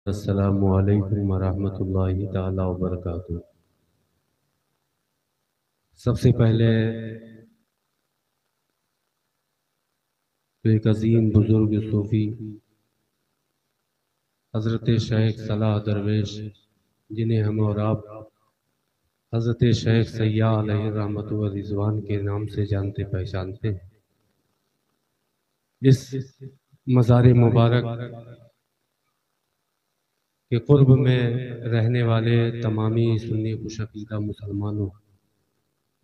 अस्सलामु अलैकुम वरहमतुल्लाहि ताला वबरकातुहू। सबसे पहले तो एक अजीम बुजुर्ग सूफ़ी हज़रत शेख सलाह दरवेश, जिन्हें हम और आप हज़रत शेख सय्याह अलैहि रहमत व रिज़वान के नाम से जानते पहचानते हैं, इस मज़ार मुबारक के क़ुर्ब में रहने वाले तमामी सुन्नी खुश अक़ीदा मुसलमानों,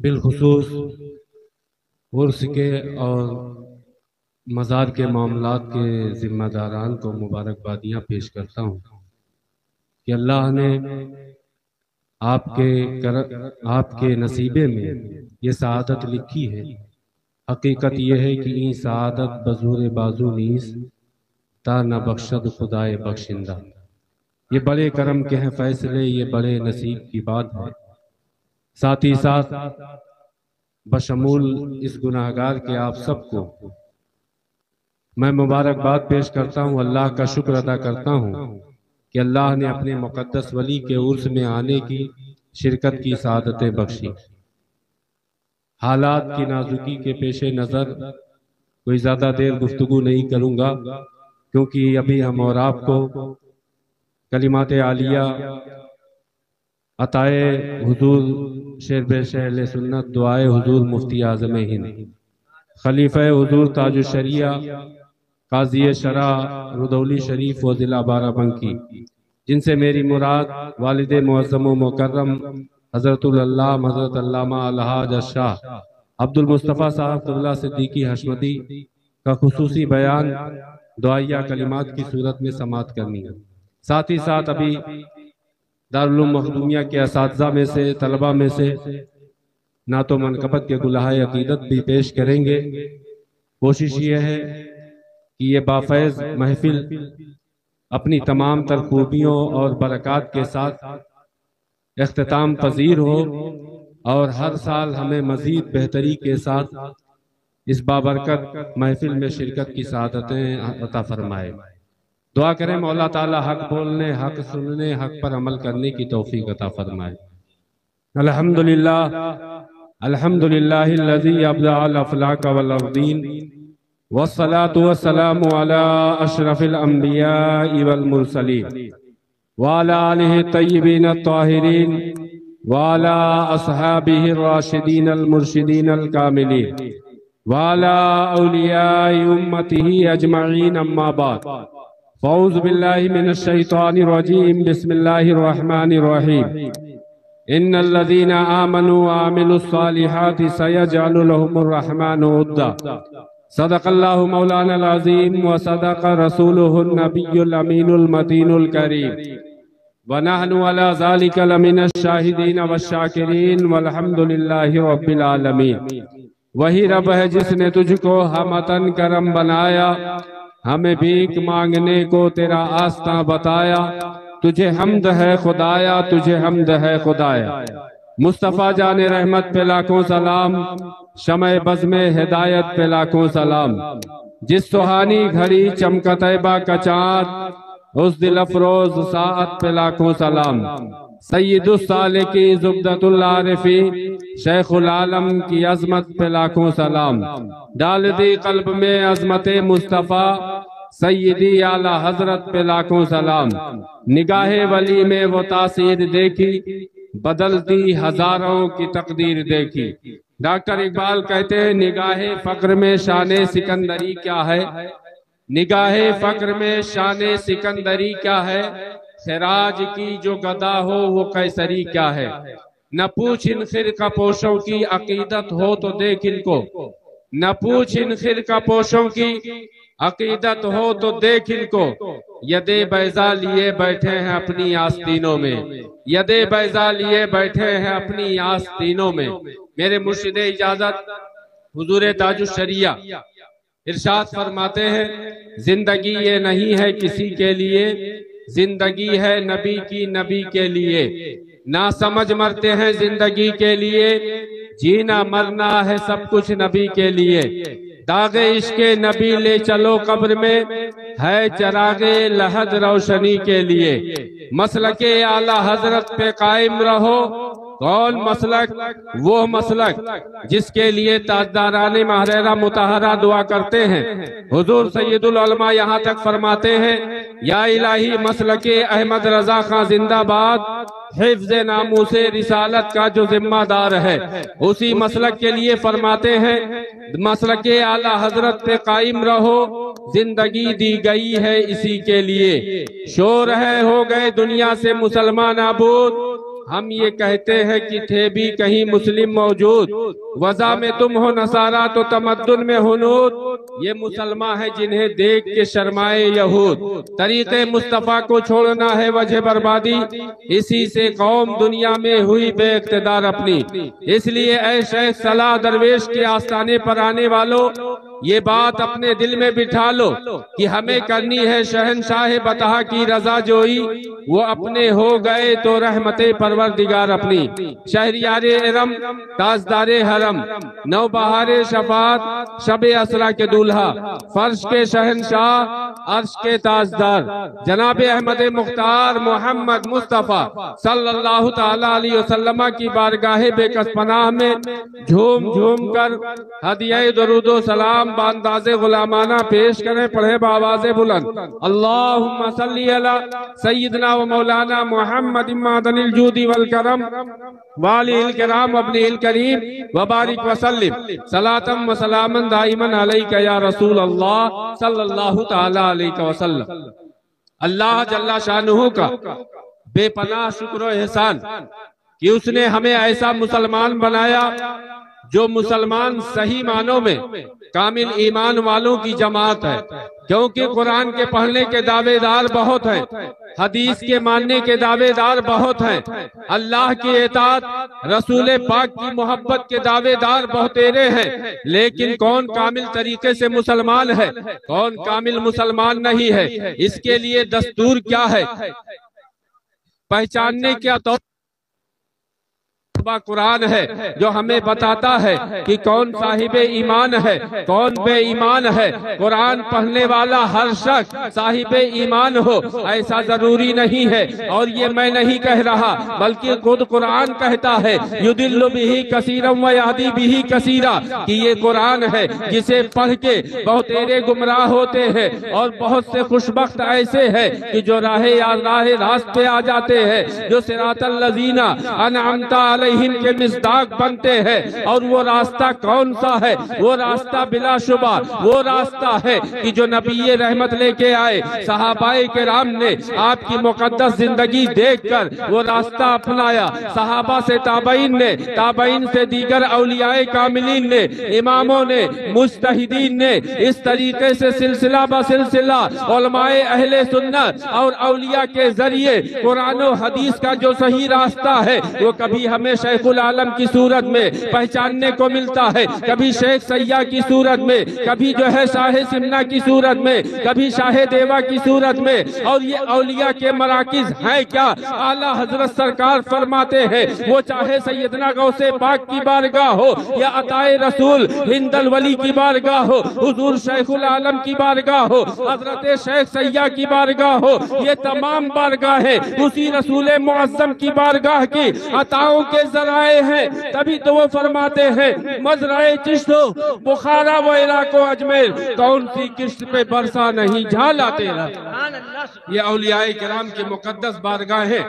बिलखुसूस उर्स के और मज़ार के मामलात के ज़िम्मेदारान को मुबारकबादियाँ पेश करता हूँ कि अल्लाह ने आपके नसीबे में ये सआदत लिखी है। हकीकत यह है कि ई सआदत बज़ूर बाजू नीस ता न बख्शद खुदाए बख्शिंदा। ये बड़े करम के हैं फैसले, ये बड़े नसीब की बात है। साथ ही साथ बशमूल इस गुनाहगार के आप सबको मैं मुबारकबाद पेश करता हूँ, अल्लाह का शुक्र अदा करता हूँ कि अल्लाह ने अपने मुक़द्दस वली के उर्स में आने की शिरकत की सआदतें बख्शी। हालात की नाजुकी के पेश नज़र कोई ज़्यादा देर गुफ्तगू नहीं करूँगा, क्योंकि अभी हम और आपको कलिमात आलिया अताए हुजूर शेर बेश अहले सुन्नत दुआए हुजूर मुफ्ती आज़म हिंद खलीफा हुजूर ताजुश शरिया काजी शरा रुदौली शरीफ व ज़िला बाराबंकी, जिनसे मेरी मुराद वालिद मुअज़्ज़म व मुकर्रम हज़रतुल अल्लामा हज़रत अल्लामा अलहाज शाह अब्दुल मुस्तफ़ा साहब क़िबला सिद्दीकी हशमती का खुसूसी बयान दुआया कलिमात की सूरत में समात करनी है। साथ ही साथ अभी दारुल उलूम मखदूमिया के असातिज़ा में से तलबा में से नातो मनक़बत के गुलाहे अक़ीदत भी पेश करेंगे। कोशिश ये है कि ये बाफ़ैज़ महफिल अपनी तमाम तर खूबियों और बरक़ात के साथ इख्तिताम पज़ीर हो और हर साल हमें मज़ीद बेहतरी के साथ इस बाबरकत महफिल में शिरकत की सआदतें अता फरमाए। दुआ करें मौला ताला हक बोलने, हक सुनने, हक पर अमल करने की तौफीक अता फरमाए। अल्हम्दुलिल्लाह अल्हम्दुलिल्लाहिल्लज़ी अब्दअल अफ़लाक वल अर्दीन वस्सलातु वस्सलामु अला अशरफिल अंबियाइ वल मुरसलीन व अला आलिहि तय्यिबीन अत्ताहिरीन व अला अस्हाबिहि राशिदीन अल मुर्शिदीन अल कामिलीन व अला औलियाइ उम्मतिहि अजमईन, अम्मा बाद। फ़ौज़ु बिल्लाहि मिनश शैतानिर रजीम, बिस्मिल्लाहिर रहमानिर रहीम। इन्नल्लज़ीना आमनू व अमिलुस सालिहाति सयजअलु लहुमुर रहमानु उद्दा। सदक़ल्लाहु मौलानाल अज़ीम व सदक़ रसूलुहुन नबियुल अमीनुल मतीनुल करीम व नहनु अला ज़ालिका लमिनश शाहिदीन वश्शाकिरीन वल्हम्दुलिल्लाहि रब्बिल आलमीन। वही रब है जिसने तुझको हमतन करम बनाया, हमें भीख मांगने को तेरा आस्था बताया। तुझे हम्द है खुदाया, तुझे हम्द है खुदाया। मुस्तफ़ा जाने रहमत पे लाखों सलाम, शमए बज़ में हिदायत पे लाखों सलाम। जिस सुहानी घड़ी चमका तैबा का चाँद, उस दिल अफरोज साअत पे लाखों सलाम। सय्यदुस सालिकी ज़ुब्दतुल आरिफी, शेखुल आलम की अजमत पे लाखों सलाम। डाल दी कल्ब में अजमते मुस्तफ़ा, सय्यदी आला हजरत पे लाखों सलाम। निगाहे वली में वो तासीर देखी, बदलती हजारों की तकदीर देखी। डॉक्टर इकबाल कहते हैं निगाहे फक्र में शाने सिकंदरी क्या है, निगाहे फक्र में शाने सिकंदरी क्या है। खिराज की जो गदा हो वो कैसरी क्या है। न पूछ इन फिरका पोशों की अकीदत हो तो देख इनको, न पूछ इन फिरका पोशों की अकीदत हो तो देख इनको। यदे बैजा लिए बैठे हैं अपनी आस्तीनों में, यदे बैजा लिए बैठे हैं अपनी आस्तीनों में। मेरे मुर्शिदे इजाजत हुजूर ताजुश शरिया इरशाद फरमाते हैं, जिंदगी ये नहीं है किसी के लिए, जिंदगी है नबी की नबी के लिए। ना समझ मरते हैं जिंदगी के लिए, जीना मरना है सब कुछ नबी के लिए। दागे इश्के नबी ले चलो कब्र में, है चरागे लहद रोशनी के लिए। मसलके आला हजरत पे कायम रहो। कौन मसलक? वो मसलक जिसके लिए ताजदाराने महरेरा मुताहरा दुआ करते हैं। हुजूर सैयदुल उलमा यहाँ तक फरमाते हैं, या इलाही मसलके अहमद रजा खां जिंदाबाद, हिफ्ज़ नामूसे रिसालत का जो जिम्मेदार है उसी मसलक के लिए फरमाते हैं, मसलके आला हजरत पे कायम रहो, जिंदगी दी गई है इसी के लिए। शोर है हो गए दुनिया से मुसलमान आबूद, हम ये कहते हैं कि थे भी कहीं मुस्लिम मौजूद। वज़ा में तुम हो नसारा तो तमद्दुन में हुनूद, ये मुसलमान है जिन्हें देख के शर्माए यहूद। तरीक़े मुस्तफ़ा को छोड़ना है वजह बर्बादी, इसी से कौम दुनिया में हुई बेइक़्तिदार अपनी। इसलिए ऐ शेख सलाह दरवेश के आस्थाने पर आने वालों, ये बात अपने दिल में बिठा लो कि हमें करनी है शहनशाह बतहा की रजा जोई। वो अपने हो गए तो रहमते परवरदिगार अपनी। शहरियारे इरम ताजदारे हरम, नौबहारे शफात शबे असरा के दूल्हा, फर्श के शहनशाह अर्श के ताजदार जनाब अहमद मुख्तार मोहम्मद मुस्तफ़ा सल्लल्लाहु ताला अलैहि वसल्लम की बारगाहे बेकस पनाह में झूम झूम कर हदिया दरूदो सलाम बांदाज़े गुलामाना पेश करें। पढ़े बावाज़े बुलंद, अल्लाहुम्मा सल्ली अला सय्यिदना व मौलाना मुहम्मद इम्मादनिल जूदी वल करम वालिल किराम अब्निल करीम व बारिक व सल्लिम सलातम व सलामन दाइमन अलैका या रसूल अल्लाह सल्लल्लाहु ताला अलैहि वसल्लम। अल्लाह जल्ला शानुहु का बेपनाह शुक्र व एहसान कि उसने हमें ऐसा मुसलमान बनाया जो मुसलमान सही मानों में कामिल ईमान वालों की जमात है। क्योंकि कुरान के पढ़ने के दावेदार बहुत हैं, हदीस के मानने के दावेदार बहुत हैं, अल्लाह की इताअत रसूल पाक की मोहब्बत के दावेदार बहुतेरे हैं, लेकिन कौन कामिल तरीके से मुसलमान है, कौन कामिल मुसलमान नहीं है? इसके लिए दस्तूर क्या है, पहचानने क्या तो कुरान है जो हमें बताता है कि कौन साहिबे ईमान है, कौन बेईमान है। कुरान पढ़ने वाला हर शख्स साहिबे ईमान हो ऐसा जरूरी नहीं है, और ये मैं नहीं कह रहा बल्कि खुद कुरान कहता है, युदिल्लु बिही कसीरम व यहदी बिही कसीरा, कि ये कुरान है जिसे पढ़ के बहुतेरे गुमराह होते हैं और बहुत से खुशबख्त ऐसे हैं कि जो राहे रास्त पे आ जाते हैं, जो सिरातल लजीना अनअमता के मिस्दाक बनते हैं। और वो रास्ता कौन सा है? वो रास्ता बिलाशुबा वो रास्ता है कि जो नबी रहमत लेके आए, सहाबाए किराम ने आपकी मुकद्दस जिंदगी देखकर वो रास्ता अपनाया। सहाबा से ताबईन ने, ताबईन से दीगर औलियाए कामिलीन ने, इमामों ने, मुज्तहिदीन ने, इस तरीके से सिलसिला ब सिलसिला उलमाए अहले सुन्नत और औलिया के जरिए कुरान और हदीस का जो सही रास्ता है वो कभी हमें शेखुल आलम की सूरत में पहचानने को मिलता है, कभी शेख सैया की सूरत में, कभी जो है शाह सिमना की सूरत में, कभी शाह देवा की सूरत में। और ये औलिया के मराकिज हैं क्या? आला हजरत सरकार फरमाते हैं, वो चाहे सैयदना गौसे पाक की बारगाह हो या अताए रसूल हिंदल वली की बारगाह हो, हुजूर शेखुल आलम की बारगाह हो, हजरत शेख सैया की बारगाह हो, ये तमाम बारगाहें उसी रसूल मुअज्जम की बारगाह की अताओं के जराए हैं। तभी तो वो फरमाते हैं, मजराए चिश्तो बुखारा व इलाको अजमेर, कौन सी किश्त पे बरसा नहीं झाला तेरा। ये औलियाए किराम की मुकद्दस बारगाह है।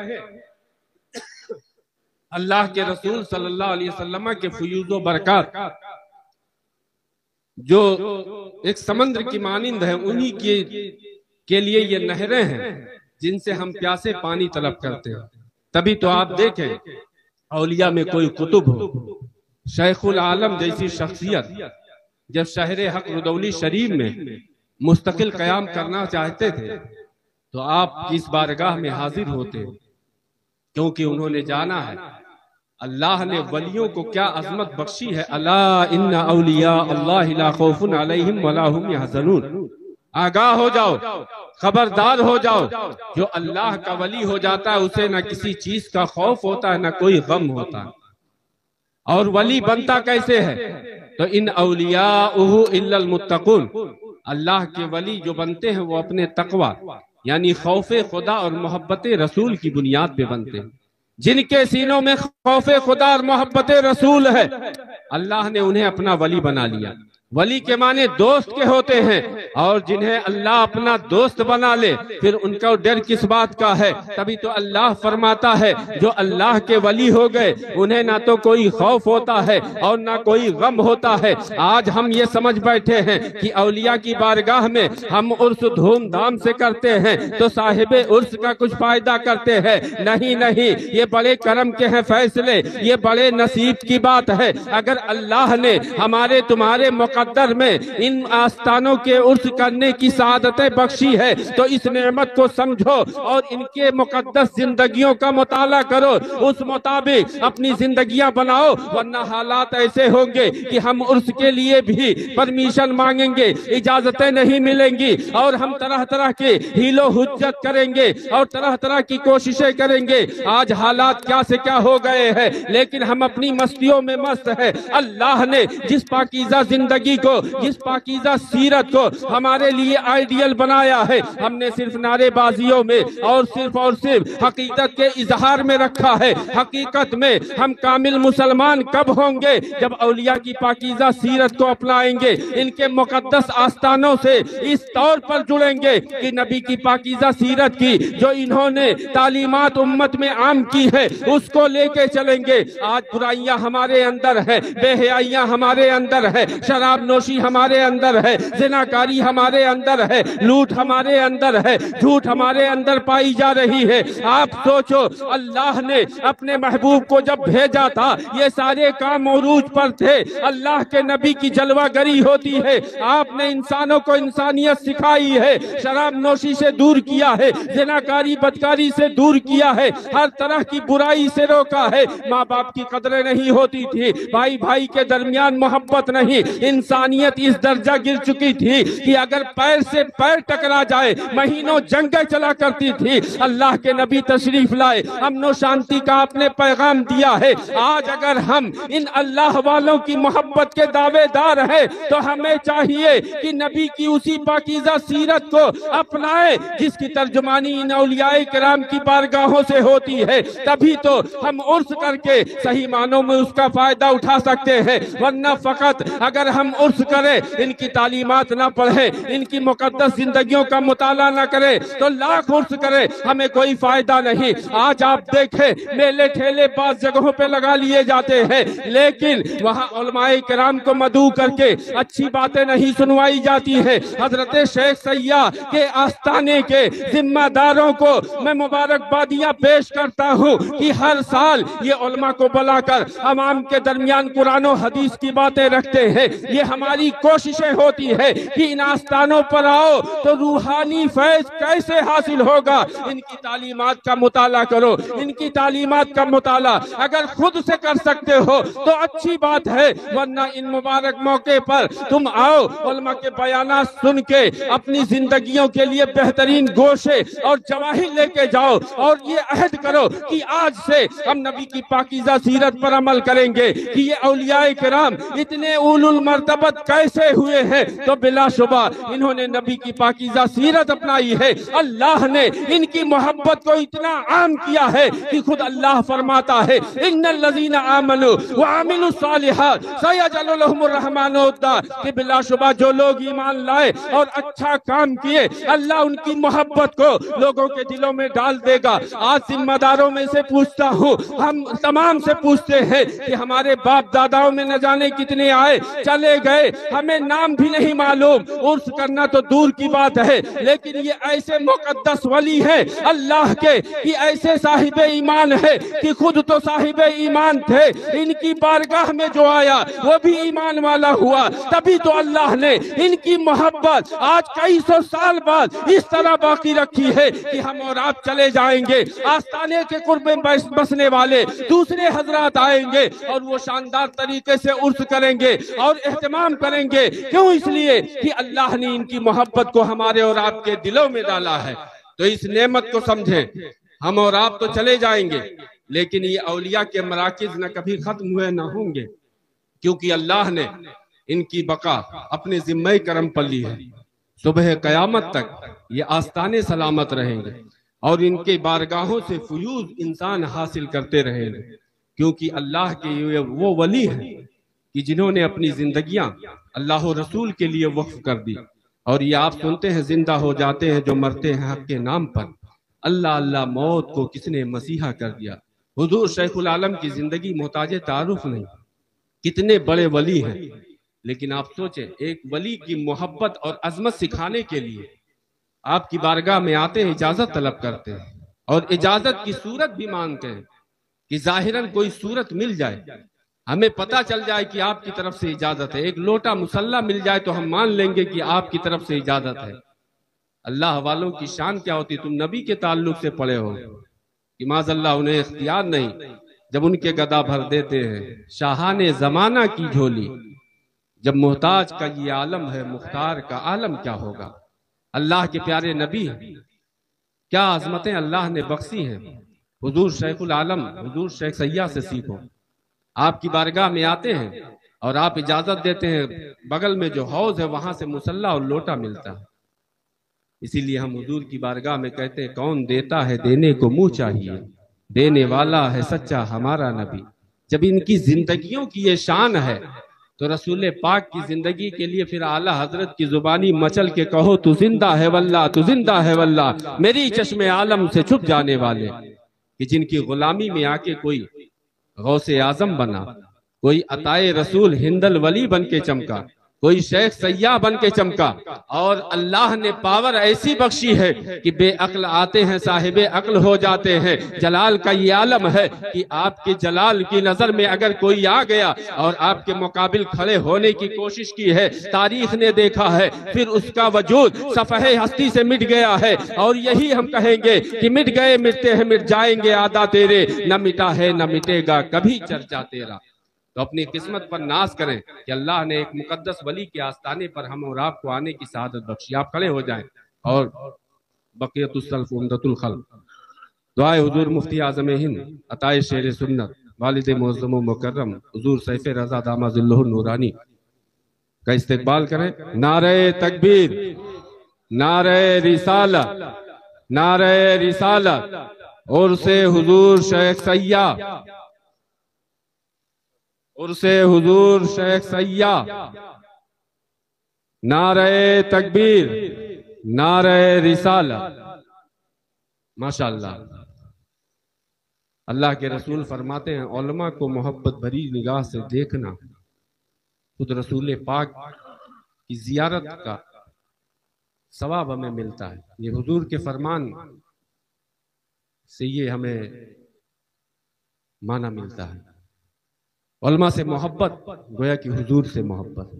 अल्लाह के रसूल सल्लल्लाहु अलैहि वसल्लम के फयूज़ो बरकत जो एक समंदर की मानिंद है, उन्हीं के लिए ये नहरें हैं जिनसे हम प्यासे पानी तलब करते हैं। तभी तो आप देखें औलिया में कोई कुतुब हो, शेखुल आलम जैसी शख्सियत जब शहर हक रुदौली शरीफ में मुस्तकिल कयाम करना चाहते थे तो आप किस बारगाह में हाजिर होते, क्योंकि उन्होंने जाना है अल्लाह ने वलियों को क्या अजमत बख्शी है। अला इन्ना औलिया अल्लाह ला खौफुन अलैहिम वला हुम यहज़नून। आगाह हो जाओ, खबरदार हो जाओ, जो अल्लाह का वली हो जाता है उसे न किसी चीज का खौफ होता है, न कोई गम होता है। और वली बनता कैसे है? तो इन औलियाउहु इल्लल मुत्तक़ून, अल्लाह के वली जो बनते हैं वो अपने तकवा यानी खौफे खुदा और मोहब्बत रसूल की बुनियाद पे बनते हैं। जिनके सीनों में खौफे खुदा और मोहब्बत रसूल है, अल्लाह ने उन्हें अपना वली बना लिया। वली के माने दोस्त के होते हैं, और जिन्हें अल्लाह अपना दोस्त बना ले फिर उनका डर किस बात का है। तभी तो अल्लाह फरमाता है जो अल्लाह के वली हो गए उन्हें ना तो कोई खौफ होता है और ना कोई गम होता है। आज हम ये समझ बैठे हैं कि औलिया की बारगाह में हम उर्स धूमधाम से करते हैं तो साहिबे उर्स का कुछ फायदा करते हैं। नहीं नहीं, ये बड़े करम के हैं फैसले, ये बड़े नसीब की बात है। अगर अल्लाह ने हमारे तुम्हारे मुकद्दर में इन आस्थानों के उर्स करने की सआदतें बख्शी है तो इस नेमत को समझो और इनके मुकद्दस जिंदगियों का मुताला करो, उस मुताबिक अपनी जिंदगियां बनाओ, वरना हालात ऐसे होंगे कि हम उर्स के लिए भी परमिशन मांगेंगे, इजाजतें नहीं मिलेंगी और हम तरह तरह के हीलो हुज्जत करेंगे और तरह तरह की कोशिशें करेंगे। आज हालात क्या से क्या हो गए हैं, लेकिन हम अपनी मस्तियों में मस्त है। अल्लाह ने जिस पाकीज़ा जिंदगी को, जिस पाकीज़ा सीरत को हमारे लिए आइडियल बनाया है, हमने सिर्फ नारेबाजियों में और सिर्फ हकीकत के इजहार में रखा है। हकीकत में हम कामिल मुसलमान कब होंगे? जब औलिया की पाकीज़ा सीरत को अपनाएंगे, इनके मुकद्दस आस्थानों से इस तौर पर जुड़ेंगे कि नबी की पाकीज़ा सीरत की जो इन्होंने तालीमात उम्मत में आम की है उसको लेके चलेंगे। आज बुराइयां हमारे अंदर है, बेहयाइयां हमारे अंदर है, शराब नोशी हमारे अंदर है, जिनाकारी हमारे अंदर है, लूट हमारे अंदर है, झूठ हमारे अंदर पाई जा रही है। आप सोचो, अल्लाह ने अपने महबूब को जब भेजा था ये सारे काम उरूज पर थे। अल्लाह के नबी की जलवागरी होती है। आपने इंसानों को इंसानियत सिखाई है, शराब नोशी से दूर किया है, जिनाकारी बदकारी से दूर किया है, हर तरह की बुराई से रोका है। माँ बाप की कदरें नहीं होती थी, भाई भाई के दरमियान मोहब्बत नहीं, इंसानियत इस दर्जा गिर चुकी थी कि अगर पैर से पैर टकरा जाए महीनों जंगें चला करती थी। अल्लाह के नबी तशरीफ लाए, अमन और शांति का आपने पैगाम दिया है। आज अगर हम इन अल्लाह वालों की मोहब्बत के दावेदार हैं तो हमें चाहिए कि नबी की उसी पाकीज़ा सीरत को अपनाए जिसकी तर्जुमानी इन औलियाए किराम की बारगाहों से होती है। तभी तो हम उर्स करके सही मानों में उसका फायदा उठा सकते हैं, वरना फकत अगर हम उर्स करें, इनकी तालीमात ना पढ़े, इनकी मुकद्दस जिंदगियों का मुताला ना करे तो लाख उर्स करे, हमें कोई फायदा नहीं। आज आप देखें मेले ठेले पास जगहों पे लगा लिए जाते हैं, लेकिन वहाँ उलमाए किराम को मदऊ करके अच्छी बातें नहीं सुनवाई जाती है। हजरत शेख सैया के आस्थाने के जिम्मेदारों को मैं मुबारकबादियाँ पेश करता हूँ कि हर साल ये उलमा को बुलाकर अवाम के दरमियान कुरान और हदीस की बातें रखते हैं। ये हमारी कोशिशें होती है कि इन आस्थानों पर आओ तो रूहानी फैज कैसे हासिल होगा। इनकी तालीमात का मुताला करो, इनकी तालीमात का मुताला अगर खुद से कर सकते हो तो अच्छी बात है, वरना इन मुबारक मौके पर तुम आओ, उलमा के बयानात सुन के अपनी जिंदगियों के लिए बेहतरीन गोशे और जवाहिर लेके जाओ और ये अहद करो कि आज से हम नबी की पाकीज़ा सीरत पर अमल करेंगे कि ये औलियाए किराम इतने उलुल मर्तबत कैसे हुए हैं। तो बिलाशुबा इन्होंने नबी की पाकीज़ा सीरत अपनाई है। अल्लाह ने इनकी मोहब्बत को इतना आम किया है कि खुद अल्लाह फरमाता है इन्नल्लज़ीना आमनू व अमिलुस सालिहात सयजअलु लहुमुर रहमानु वद्दा, कि बिलाशुबा जो लोग ईमान लाए और अच्छा काम किए अल्लाह उनकी मोहब्बत को लोगों के दिलों में डाल देगा। आज जिम्मेदारों में से पूछता हूँ, हम तमाम से पूछते हैं कि हमारे बाप दादाओं में न जाने कितने आए चले गए, हमें नाम भी नहीं मालूम, उर्स करना तो दूर की बात है, लेकिन ये ऐसे मुकद्दस वली है अल्लाह के कि ऐसे साहिबे ईमान है कि खुद तो साहिबे ईमान थे, इनकी बारगाह में जो आया वो भी ईमान वाला हुआ। तभी तो अल्लाह ने इनकी मोहब्बत आज कई सौ साल बाद इस तरह बाकी रखी है कि हम और आप चले जाएंगे, आस्थाने के कुर्ब में बसने वाले दूसरे हजरात आएंगे और वो शानदार तरीके से उर्स करेंगे और एहतमाम करेंगे। क्यों? इसलिए कि अल्लाह ने इनकी मोहब्बत को हमारे और आपके दिलों में डाला है। तो इस नेमत को समझें, हम और आप तो चले जाएंगे लेकिन ये औलिया के मराकिज न कभी खत्म हुए न होंगे, क्योंकि अल्लाह ने इनकी बका अपने जिम्मे करम पर ली है। सुबह कयामत तक ये आस्ताने सलामत रहेंगे और इनके बारगाहों से फयूज इंसान हासिल करते रहेंगे, क्योंकि अल्लाह के ये वो वली हैं कि जिन्होंने अपनी जिंदगियां अल्लाह रसूल के लिए वक्फ कर दी। और ये आप सुनते हैं, जिंदा हो जाते हैं जो मरते हैं हक के नाम पर। अल्लाह अल्लाह मौत को किसने मसीहा कर दिया। हुजूर शैखुल आलम की जिंदगी मोहताज तारुफ नहीं, कितने बड़े वली हैं। लेकिन आप सोचें, एक वली की मोहब्बत और अजमत सिखाने के लिए आपकी बारगाह में आते हैं, इजाजत तलब करते हैं और इजाजत की सूरत भी मांगते हैं कि जाहिरन कोई सूरत मिल जाए, हमें पता चल जाए कि आपकी तरफ से इजाजत है। एक लोटा मुसल्ला मिल जाए तो हम मान लेंगे कि आपकी तरफ से इजाजत है। अल्लाह वालों की शान क्या होती, तुम नबी के ताल्लुक से पढ़े हो कि माज़अल्लाह उन्हें इख्तियार नहीं, जब उनके गदा भर देते हैं शाहाने जमाना की झोली। जब मोहताज का ये आलम है, मुख्तार का आलम क्या होगा। अल्लाह के प्यारे नबी हैं, क्या अजमतें अल्लाह ने बख्शी हैं। हुजूर शैखुल आलम, हुजूर शेख सैय्या से सीखो। आपकी बारगाह में आते हैं और आप इजाजत देते हैं, बगल में जो हौज है वहां से मुसल्ला और लोटा मिलता है। इसीलिए हम हुजूर की बारगाह में कहते हैं, कौन देता है देने को मुंह चाहिए, देने वाला है सच्चा हमारा नबी। जब इनकी जिंदगियों की ये शान है तो रसूल पाक की जिंदगी के लिए फिर आला हजरत की जुबानी मचल के कहो, तू जिंदा है वल्लाह, तू जिंदा है वल्लाह, मेरी चश्मे आलम से छुप जाने वाले। कि जिनकी गुलामी में आके कोई गौसे आजम बना, कोई अताए रसूल हिंदल वली बन के चमका, कोई शेख सैय्या बन के चमका। और अल्लाह ने पावर ऐसी बख्शी है कि बेअक्ल आते हैं साहिबे अक्ल हो जाते हैं। जलाल का ये आलम है कि आपके जलाल की नजर में अगर कोई आ गया और आपके मुकाबिल खड़े होने की कोशिश की है, तारीख ने देखा है, फिर उसका वजूद सफहे हस्ती से मिट गया है। और यही हम कहेंगे कि मिट गए मिटते हैं मिट जाएंगे आदा तेरे, न मिटा है न मिटेगा कभी चर्चा तेरा। तो अपनी किस्मत पर नाज करें कि अल्लाह ने एक मुकद्दस वली के आस्ताने पर हम और आपको आने की सआदत बख्शी। आप खड़े हो जाएं और बक़ियतुस सल्फ उम्दतुल खल्क़ दुआए हुजूर मुफ्ती आज़म हिंद अताए शेर सुन्नत वालिद मुअज़्ज़म मुकर्रम हुजूर सैफ रज़ा दामा ज़िल्लुहुन नूरानी का इस्तकबाल करें। नारे तकबीर, नारे रिसालत, नारे रिसालत। उर्से हुजूर शेख सैय्या, उर्से हुजूर शेख सैय्या। नारे तकबीर, नारे रिसालत। माशाअल्लाह। अल्लाह के रसूल फरमाते हैं, उलमा को मोहब्बत भरी निगाह से देखना खुद रसूल पाक की जियारत का सवाब हमें मिलता है। ये हुजूर के फरमान से ये हमें माना मिलता है। उलमा से मोहब्बत गोया कि हुजूर से मोहब्बत,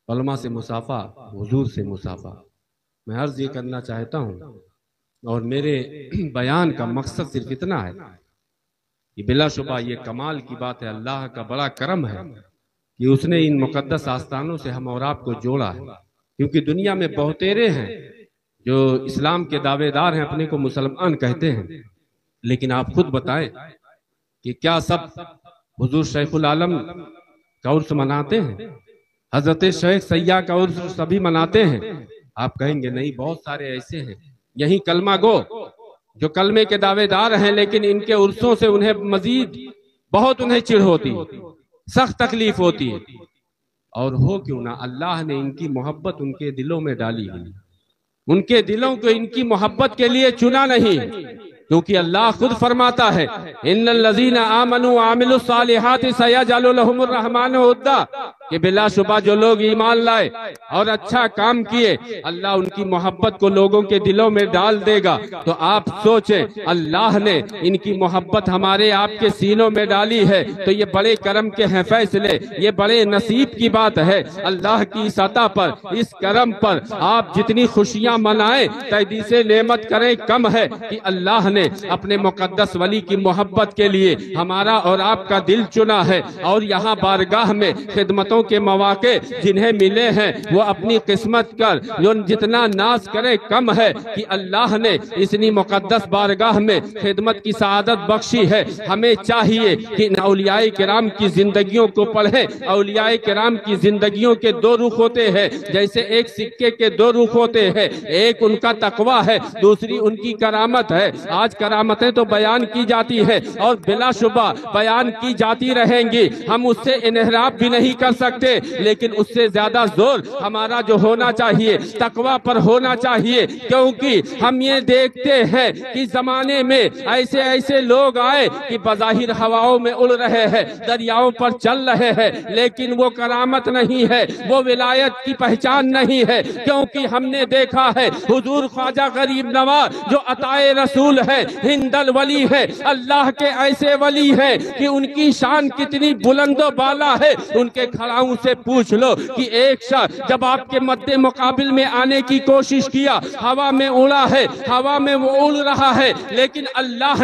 उलमा से मुसाफा हुजूर से मुसाफा। मैं अर्ज ये करना चाहता हूँ और मेरे बयान का मकसद सिर्फ इतना है कि बिलाशुबा ये कमाल की बात है, अल्लाह का बड़ा करम है कि उसने इन मुकद्दस आस्थानों से हम और आपको जोड़ा है। क्योंकि दुनिया में बहुतेरे हैं जो इस्लाम के दावेदार हैं, अपने को मुसलमान कहते हैं, लेकिन आप खुद बताएं कि क्या सब हुजूर शैखुल आलम का उर्स मनाते हैं? हजरत शेख सैय्या का उर्स सभी मनाते हैं? आप कहेंगे नहीं, बहुत सारे ऐसे हैं यही कलमा गो जो कलमे के दावेदार हैं, लेकिन इनके उर्सों से उन्हें मजीद बहुत उन्हें चिढ़ होती, सख्त तकलीफ होती है। और हो क्यों ना, अल्लाह ने इनकी मोहब्बत उनके दिलों में डाली हुई, उनके दिलों को इनकी मोहब्बत के लिए चुना नहीं, क्योंकि अल्लाह खुद फरमाता है, इन्नल लज़ीना आमनू आमिलुस सालिहाति सयजअलु लहुमुर रहमानु वद्दा, कि बिलाशुबा जो लोग ईमान लाए और अच्छा काम किए, अल्लाह उनकी मोहब्बत को लोगों के दिलों में डाल देगा। तो आप सोचें, अल्लाह ने इनकी मोहब्बत हमारे आपके सीनों में डाली है, तो ये बड़े करम के हैं फैसले, ये बड़े नसीब की बात है। अल्लाह की सतह पर, इस करम पर आप जितनी खुशियां मनाएं, तैदी से नेमत करें कम है कि अल्लाह ने अपने मुकद्दस वली की मोहब्बत के लिए हमारा और आपका दिल चुना है और यहाँ बारगाह में खिदमतों रहमतों के मौके जिन्हें मिले हैं वो अपनी किस्मत कर जो जितना नाज करे कम है कि अल्लाह ने इतनी मुकद्दस बारगाह में खिदमत की सआदत बख्शी है। हमें चाहिए कि औलियाए किराम की जिंदगियों को पढ़ें। औलियाए किराम की जिंदगियों के दो रुख होते हैं, जैसे एक सिक्के के दो रुख होते हैं, एक उनका तकवा है, दूसरी उनकी करामत है। आज करामतें तो बयान की जाती है और बिलाशुबा बयान की जाती रहेंगी, हम उससे इनहराफ भी नहीं कर सकते, लेकिन उससे ज्यादा जोर हमारा जो होना चाहिए तकवा पर होना चाहिए। क्योंकि हम ये देखते हैं कि जमाने में ऐसे ऐसे लोग आए कि बज़ाहिर हवाओं में उड़ रहे हैं, दरियाओं पर चल रहे हैं, लेकिन वो करामत नहीं है, वो विलायत की पहचान नहीं है। क्योंकि हमने देखा है हुजूर ख्वाजा गरीब नवाज जो अताए रसूल है, हिंदल वली है, अल्लाह के ऐसे वली है कि उनकी शान कितनी बुलंदो बाला है। उनके खड़ाऊं से पूछ लो कि एक शख्स जब आपके मद्दे मुकाबिल में आने की कोशिश किया, हवा में उड़ा है, हवा में वो उड़ रहा है, लेकिन अल्लाह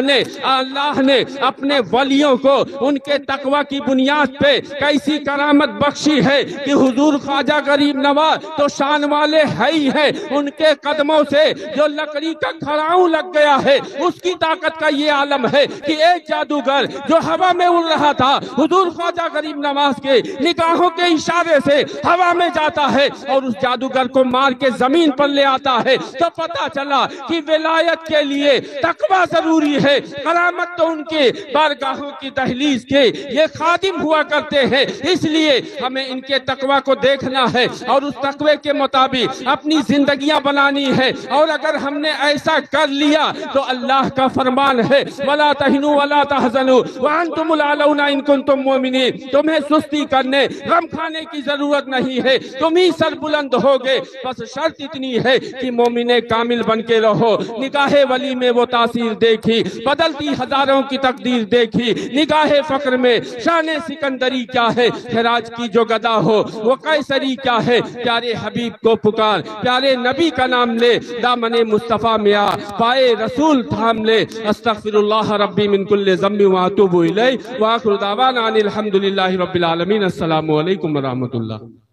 ने अपने वलियों को उनके तकवा की बुनियाद पे कैसी करामत बख्शी है कि हुजूर ख्वाजा गरीब नवाज तो शान वाले है ही है। उनके कदमों से जो लकड़ी का खड़ाऊं लग गया है उसकी ताकत का ये आलम है कि एक जादूगर जो हवा में उड़ रहा था, हुजूर ख्वाजा गरीब नवाज के निगाहों के इशारे से हवा में जाता है और उस जादूगर को मार के जमीन पर ले आता है। तो पता चला कि विलायत के लिए तकवा जरूरी है। करामत तो उनके बारगाहों की दहलीज के ये खादिम हुआ करते हैं, इसलिए हमें इनके तकवा को देखना है और उस तकवे के मुताबिक अपनी जिंदगियां बनानी है। और अगर हमने ऐसा कर लिया तो अल्लाह का फरमान है वला तहिनु वला तहज़नु व अंतुमुल अलौना इन कुंतुम मुमिनीन। तुम्हें सुस्ती करने गम खाने की जरूरत नहीं है, तुम ही सरबुलंद होगे। बस शर्त इतनी है कि मोमिने कामिल बन के रहो। निगाहे वली में वो तासीर देखी, बदलती हजारों की तकदीर देखी। निगाहे फक्र में शान सिकंदरी क्या है, खराज की जो गदा हो वो कैसरी क्या है। प्यारे हबीब को पुकार, प्यारे नबी का नाम ले, दामने मुस्तफा में आ, पाए रसूल थाम ले। अस्तगफिरुल्लाह रब्बी मिन कुल्लि ज़म्बि व अतूबु इलैहि व आखिरु दावाना अनिल हम्दुलिल्लाहि रब्बिल आलमीन। अस्सलामु अलैकुम व रहमतुल्लाह।